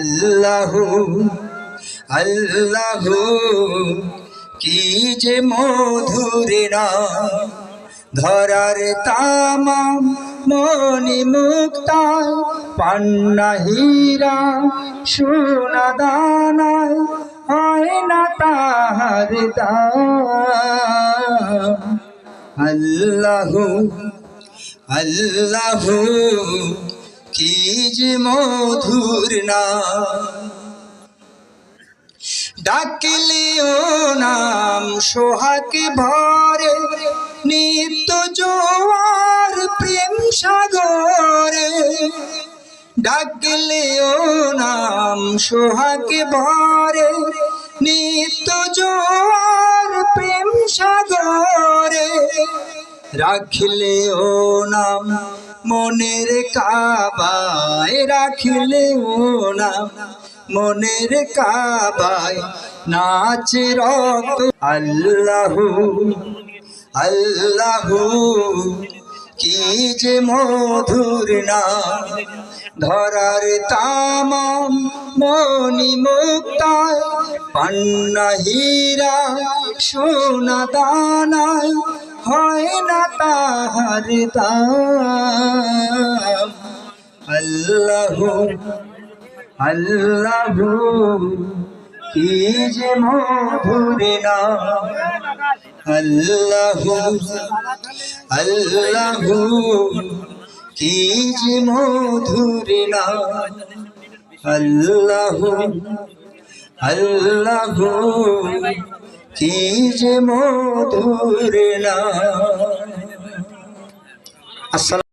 আল্লাহু আল্লাহু কি যে মধুর নাম, ধরার তামাম মনি মুক্তায় পান্না হীরা সোনা দানায় হয় না তাহার দাম। আল্লাহু আল্লাহু কি যে মধুর নাম, ডাকলেও নাম সোহাকে ভরে নিত্য জোয়ার প্রেম সাগরে। ডাকলেও নাম সোহাকে ভরে নিত্য জোয়ার প্রেম সাগরে। রাখলেও নাম মনের কাবায়, রাখলেও নাম মনের কাবায় নাচে রক্ত। আল্লাহু আল্লাহু কি যে মধুর নাম, ধরার তামাম মনি মুক্তায় পান্না হীরা সোনা দানায় হয় না তাহার দাম। আল্লাহু আল্লাহু কি যে মধুর নাম, আল্লাহু আল্লাহু কি যে মধুর নাম, আল্লাহু আল্লাহু কি যে মধুর নাম। আসসালাম।